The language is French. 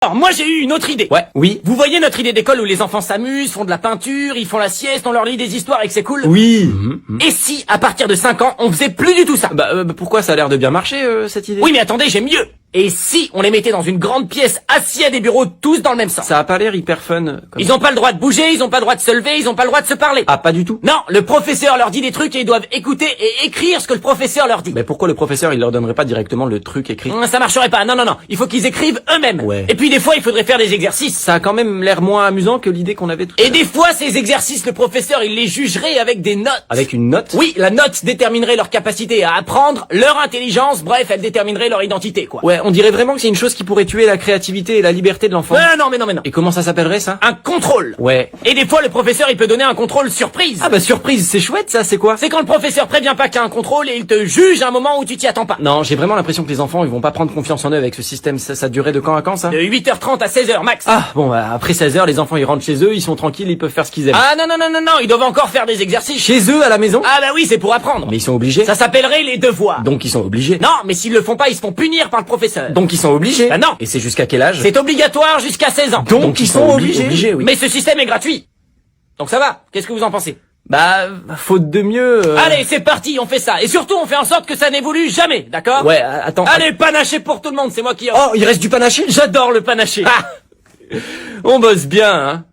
Alors, moi j'ai eu une autre idée. Ouais, oui. Vous voyez notre idée d'école où les enfants s'amusent, font de la peinture, ils font la sieste, on leur lit des histoires et que c'est cool? Oui. Et si, à partir de 5 ans, on faisait plus du tout ça? Pourquoi ça a l'air de bien marcher, cette idée? Oui, mais attendez, j'ai mieux. Et si on les mettait dans une grande pièce, assis à des bureaux, tous dans le même sens? Ça a pas l'air hyper fun. Ils ont pas le droit de bouger, ils ont pas le droit de se lever, ils ont pas le droit de se parler. Ah, pas du tout? Non, le professeur leur dit des trucs et ils doivent écouter et écrire ce que le professeur leur dit. Mais pourquoi le professeur, il leur donnerait pas directement le truc écrit? Ça marcherait pas, non, il faut qu'ils écrivent eux-mêmes. Ouais. Et puis des fois, il faudrait faire des exercices. Ça a quand même l'air moins amusant que l'idée qu'on avait tout à Et l'heure. des fois, ces exercices, le professeur, il les jugerait avec des notes. Avec une note? Oui, la note déterminerait leur capacité à apprendre, leur intelligence, bref, elle déterminerait leur identité, quoi. Ouais, on dirait vraiment que c'est une chose qui pourrait tuer la créativité et la liberté de l'enfant. Mais non. Et comment ça s'appellerait, ça? Un contrôle. Ouais. Et des fois, le professeur, il peut donner un contrôle surprise. Ah surprise, c'est chouette ça, c'est quoi? C'est quand le professeur prévient pas qu'il y a un contrôle et il te juge à un moment où tu t'y attends pas. Non, j'ai vraiment l'impression que les enfants, ils vont pas prendre confiance en eux avec ce système. Ça durait de quand à quand, ça? De 8h30 à 16h max. Ah, bon, après 16h, les enfants, ils rentrent chez eux, ils sont tranquilles, ils peuvent faire ce qu'ils aiment. Ah non, ils doivent encore faire des exercices. Chez eux, à la maison? Ah bah oui, c'est pour apprendre. Mais ils sont obligés. Ça s'appellerait les devoirs. Donc ils sont obligés. Non, mais s'ils le font pas, ils se font punir par le professeur. Donc ils sont obligés. Bah non. Et c'est jusqu'à quel âge? C'est obligatoire jusqu'à 16 ans. Donc ils sont obligés, oui. Mais ce système est gratuit. Donc ça va. Qu'est-ce que vous en pensez? Faute de mieux... Allez, c'est parti, on fait ça. Et surtout, on fait en sorte que ça n'évolue jamais, d'accord? Ouais, attends. Allez, panaché pour tout le monde, c'est moi qui... Oh, il reste du panaché? J'adore le panaché. On bosse bien, hein.